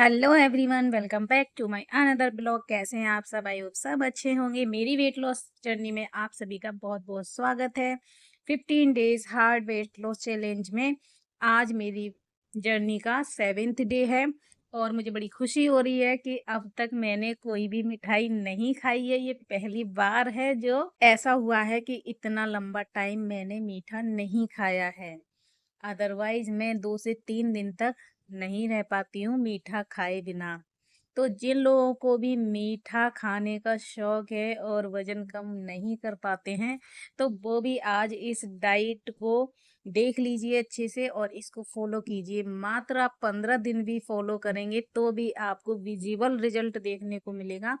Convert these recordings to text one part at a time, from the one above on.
Hello everyone, welcome back to my another blog. कैसे हैं आप सब? आई होप सब अच्छे होंगे। मेरी वेट लॉस जर्नी में आप सभी का बहुत बहुत स्वागत है। 15 days hard weight loss challenge में आज मेरी जर्नी का 7th डे है और मुझे बड़ी खुशी हो रही है कि अब तक मैंने कोई भी मिठाई नहीं खाई है। ये पहली बार है जो ऐसा हुआ है कि इतना लंबा टाइम मैंने मीठा नहीं खाया है। अदरवाइज मैं 2 से 3 दिन तक नहीं रह पाती हूँ मीठा खाए बिना। तो जिन लोगों को भी मीठा खाने का शौक है और वजन कम नहीं कर पाते हैं, तो वो भी आज इस डाइट को देख लीजिए अच्छे से और इसको फॉलो कीजिए। मात्र आप 15 दिन भी फॉलो करेंगे तो भी आपको विजिबल रिजल्ट देखने को मिलेगा।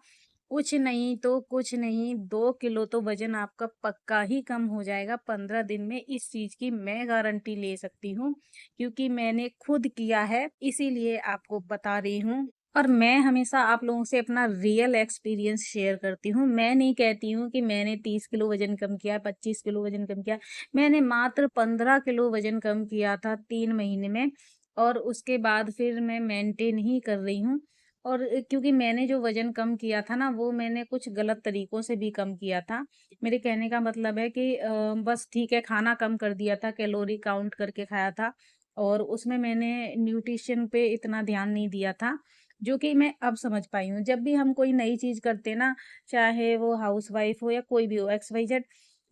कुछ नहीं तो कुछ नहीं, 2 किलो तो वजन आपका पक्का ही कम हो जाएगा 15 दिन में। इस चीज की मैं गारंटी ले सकती हूँ क्योंकि मैंने खुद किया है, इसीलिए आपको बता रही हूँ। और मैं हमेशा आप लोगों से अपना रियल एक्सपीरियंस शेयर करती हूँ। मैं नहीं कहती हूँ कि मैंने 30 किलो वजन कम किया, 25 किलो वजन कम किया। मैंने मात्र 15 किलो वजन कम किया था 3 महीने में और उसके बाद फिर मैं मेंटेन ही कर रही हूँ। और क्योंकि मैंने जो वजन कम किया था ना, वो मैंने कुछ गलत तरीकों से भी कम किया था। मेरे कहने का मतलब है कि बस ठीक है, खाना कम कर दिया था, कैलोरी काउंट करके खाया था और उसमें मैंने न्यूट्रिशन पे इतना ध्यान नहीं दिया था, जो कि मैं अब समझ पाई हूँ। जब भी हम कोई नई चीज़ करते हैं ना, चाहे वो हाउसवाइफ हो या कोई भी हो, XYZ,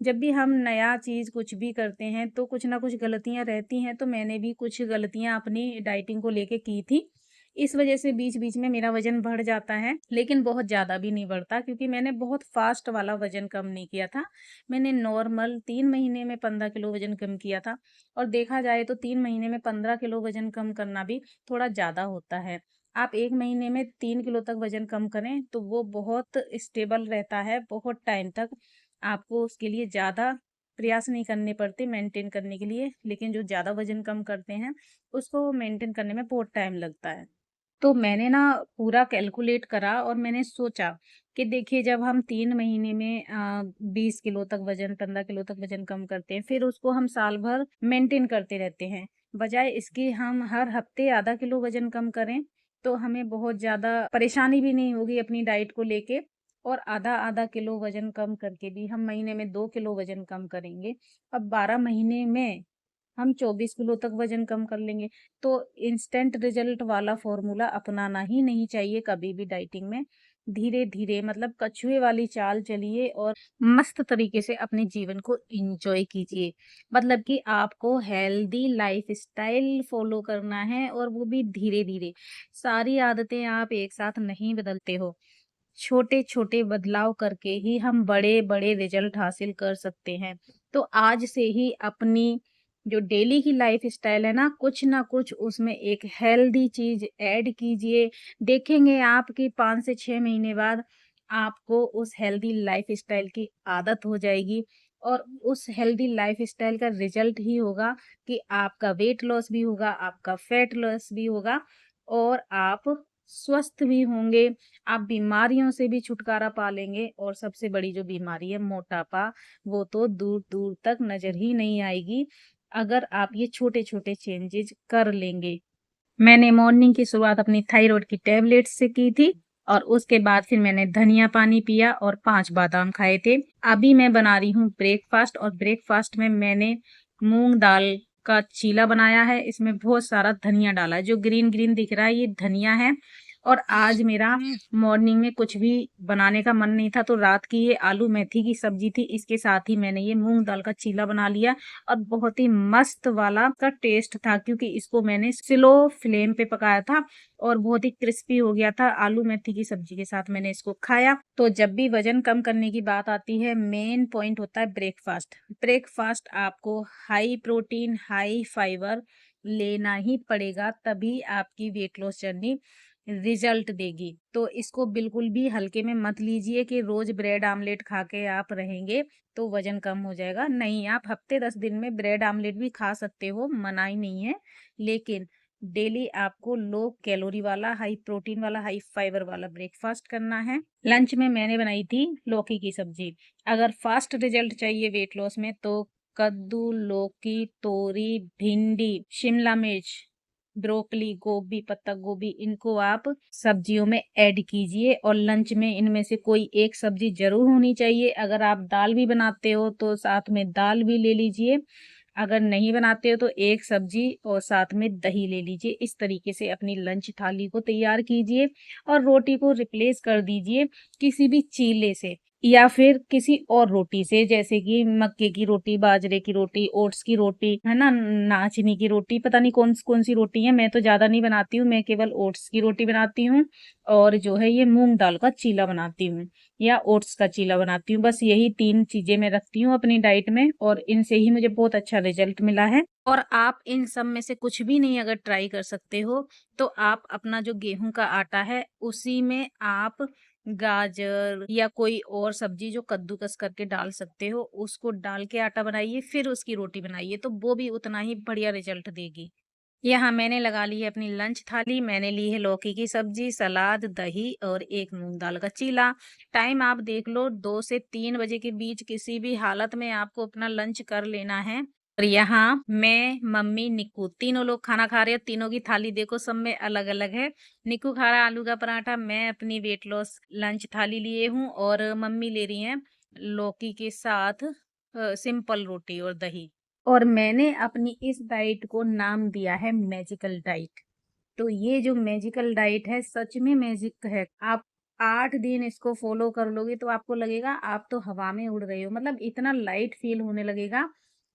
जब भी हम नया चीज़ कुछ भी करते हैं तो कुछ ना कुछ गलतियाँ रहती हैं। तो मैंने भी कुछ गलतियाँ अपनी डाइटिंग को लेके की थी। इस वजह से बीच-बीच में मेरा वज़न बढ़ जाता है, लेकिन बहुत ज़्यादा भी नहीं बढ़ता क्योंकि मैंने बहुत फ़ास्ट वाला वज़न कम नहीं किया था। मैंने नॉर्मल 3 महीने में 15 किलो वज़न कम किया था और देखा जाए तो 3 महीने में 15 किलो वज़न कम करना भी थोड़ा ज़्यादा होता है। आप 1 महीने में 3 किलो तक वज़न कम करें तो वो बहुत स्टेबल रहता है, बहुत टाइम तक। आपको उसके लिए ज़्यादा प्रयास नहीं करने पड़ते मेंटेन करने के लिए, लेकिन जो ज़्यादा वज़न कम करते हैं, उसको मेंटेन करने में बहुत टाइम लगता है। तो मैंने ना पूरा कैलकुलेट करा और मैंने सोचा कि देखिए, जब हम 3 महीने में 20 किलो तक वज़न, 15 किलो तक वज़न कम करते हैं, फिर उसको हम साल भर मेंटेन करते रहते हैं। बजाय इसके हम हर हफ्ते आधा किलो वज़न कम करें, तो हमें बहुत ज़्यादा परेशानी भी नहीं होगी अपनी डाइट को लेके। और आधा-आधा किलो वज़न कम करके भी हम महीने में 2 किलो वज़न कम करेंगे। अब 12 महीने में हम 24 किलो तक वज़न कम कर लेंगे। तो इंस्टेंट रिजल्ट वाला फ़ॉर्मूला अपनाना ही नहीं चाहिए कभी भी डाइटिंग में। धीरे-धीरे, मतलब कछुए वाली चाल चलिए और मस्त तरीके से अपने जीवन को एन्जॉय कीजिए। मतलब कि आपको हेल्दी लाइफ़स्टाइल फ़ॉलो करना है और वो भी धीरे-धीरे। सारी आदतें आप एक साथ नहीं बदलते हो। छोटे-छोटे बदलाव करके ही हम बड़े-बड़े रिजल्ट हासिल कर सकते हैं। तो आज से ही अपनी जो डेली की लाइफ़स्टाइल है ना कुछ उसमें एक हेल्दी चीज़ ऐड कीजिए। देखेंगे आप कि 5 से 6 महीने बाद आपको उस हेल्दी लाइफ़स्टाइल की आदत हो जाएगी और उस हेल्दी लाइफ़स्टाइल का रिजल्ट ही होगा कि आपका वेट लॉस भी होगा, आपका फैट लॉस भी होगा और आप स्वस्थ भी होंगे। आप बीमारियों से भी छुटकारा पा लेंगे और सबसे बड़ी जो बीमारी है मोटापा, वो तो दूर-दूर तक नज़र ही नहीं आएगी, अगर आप ये छोटे-छोटे चेंजेज़ कर लेंगे। मैंने मॉर्निंग की शुरुआत अपनी थायरॉइड की टैबलेट्स से की थी और उसके बाद फिर मैंने धनिया पानी पिया और 5 बादाम खाए थे। अभी मैं बना रही हूँ ब्रेकफ़ास्ट और ब्रेकफ़ास्ट में मैंने मूँग दाल का चीला बनाया है। इसमें बहुत सारा धनिया डाला है, जो ग्रीन-ग्रीन दिख रहा है ये धनिया है। और आज मेरा मॉर्निंग में कुछ भी बनाने का मन नहीं था, तो रात की ये आलू मेथी की सब्ज़ी थी, इसके साथ ही मैंने ये मूँग दाल का चीला बना लिया और बहुत ही मस्त वाला का टेस्ट था क्योंकि इसको मैंने स्लो फ्लेम पे पकाया था और बहुत ही क्रिस्पी हो गया था। आलू मेथी की सब्जी के साथ मैंने इसको खाया। तो जब भी वजन कम करने की बात आती है, मेन पॉइंट होता है ब्रेकफास्ट। ब्रेकफास्ट आपको हाई प्रोटीन, हाई फाइबर लेना ही पड़ेगा, तभी आपकी वेट लॉस जर्नी रिजल्ट देगी। तो इसको बिल्कुल भी हल्के में मत लीजिए कि रोज ब्रेड आमलेट खा के आप रहेंगे तो वजन कम हो जाएगा। नहीं, आप हफ्ते 10 दिन में ब्रेड आमलेट भी खा सकते हो, मना ही नहीं है। लेकिन डेली आपको लो कैलोरी वाला, हाई प्रोटीन वाला, हाई फाइबर वाला ब्रेकफास्ट करना है। लंच में मैंने बनाई थी लौकी की सब्जी। अगर फास्ट रिजल्ट चाहिए वेट लॉस में तो कद्दू, लौकी, तोरी, भिंडी, शिमला मिर्च, ब्रोकली, गोभी, पत्ता गोभी, इनको आप सब्जियों में ऐड कीजिए और लंच में इनमें से कोई एक सब्जी जरूर होनी चाहिए। अगर आप दाल भी बनाते हो तो साथ में दाल भी ले लीजिए, अगर नहीं बनाते हो तो एक सब्जी और साथ में दही ले लीजिए। इस तरीके से अपनी लंच थाली को तैयार कीजिए और रोटी को रिप्लेस कर दीजिए किसी भी चीले से या फिर किसी और रोटी से, जैसे कि मक्के की रोटी, बाजरे की रोटी, ओट्स की रोटी, है ना, नाचनी की रोटी, पता नहीं कौन कौन सी रोटी है। मैं तो ज्यादा नहीं बनाती हूँ, मैं केवल ओट्स की रोटी बनाती हूँ और जो है ये मूंग दाल का चीला बनाती हूँ या ओट्स का चीला बनाती हूँ। बस यही 3 चीजें मैं रखती हूँ अपनी डाइट में और इनसे ही मुझे बहुत अच्छा रिजल्ट मिला है। और आप इन सब में से कुछ भी नहीं अगर ट्राई कर सकते हो तो आप अपना जो गेहूं का आटा है उसी में आप गाजर या कोई और सब्जी जो कद्दूकस करके डाल सकते हो उसको डाल के आटा बनाइए, फिर उसकी रोटी बनाइए तो वो भी उतना ही बढ़िया रिजल्ट देगी। यहाँ मैंने लगा ली है अपनी लंच थाली। मैंने ली है लौकी की सब्जी, सलाद, दही और एक मूंग दाल का चीला। टाइम आप देख लो, 2 से 3 बजे के बीच किसी भी हालत में आपको अपना लंच कर लेना है। और यहाँ मैं, मम्मी, निक्कू तीनों लोग खाना खा रहे हैं। तीनों की थाली देखो सब में अलग अलग है। निक्कू खा रहा है आलू का पराठा, मैं अपनी वेट लॉस लंच थाली लिए हूँ और मम्मी ले रही हैं लौकी के साथ सिंपल रोटी और दही। और मैंने अपनी इस डाइट को नाम दिया है मैजिकल डाइट। तो ये जो मैजिकल डाइट है सच में मैजिक है। आप 8 दिन इसको फॉलो कर लोगे तो आपको लगेगा आप तो हवा में उड़ रहे हो, मतलब इतना लाइट फील होने लगेगा।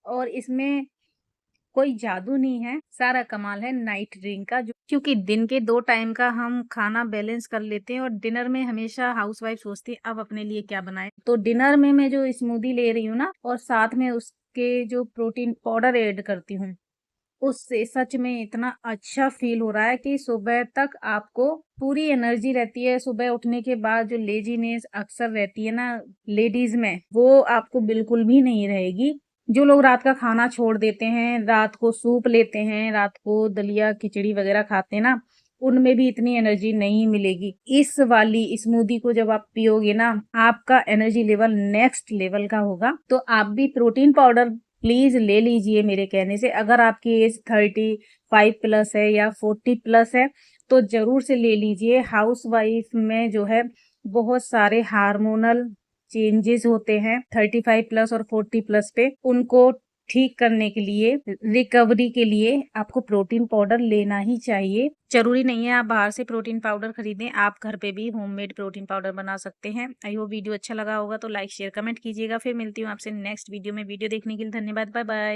और इसमें कोई जादू नहीं है, सारा कमाल है नाइट ड्रिंक का। जो क्योंकि दिन के 2 टाइम का हम खाना बैलेंस कर लेते हैं और डिनर में हमेशा हाउसवाइफ सोचती है अब अपने लिए क्या बनाए। तो डिनर में मैं जो स्मूदी ले रही हूँ ना और साथ में उसके जो प्रोटीन पाउडर ऐड करती हूँ उससे सच में इतना अच्छा फील हो रहा है कि सुबह तक आपको पूरी एनर्जी रहती है। सुबह उठने के बाद जो लेजीनेस अक्सर रहती है ना लेडीज में, वो आपको बिल्कुल भी नहीं रहेगी। जो लोग रात का खाना छोड़ देते हैं, रात को सूप लेते हैं, रात को दलिया खिचड़ी वगैरह खाते हैं ना, उनमें भी इतनी एनर्जी नहीं मिलेगी। इस वाली स्मूदी को जब आप पियोगे ना, आपका एनर्जी लेवल नेक्स्ट लेवल का होगा। तो आप भी प्रोटीन पाउडर प्लीज ले लीजिए मेरे कहने से। अगर आपकी एज 35 प्लस है या 40 प्लस है तो जरूर से ले लीजिए। हाउस वाइफ में जो है बहुत सारे हार्मोनल चेंजेस होते हैं 35 प्लस और 40 प्लस पे, उनको ठीक करने के लिए, रिकवरी के लिए आपको प्रोटीन पाउडर लेना ही चाहिए। जरूरी नहीं है आप बाहर से प्रोटीन पाउडर खरीदें, आप घर पे भी होममेड प्रोटीन पाउडर बना सकते हैं। आई होप वीडियो अच्छा लगा होगा तो लाइक शेयर कमेंट कीजिएगा। फिर मिलती हूँ आपसे नेक्स्ट वीडियो में। वीडियो देखने के लिए धन्यवाद। Bye bye.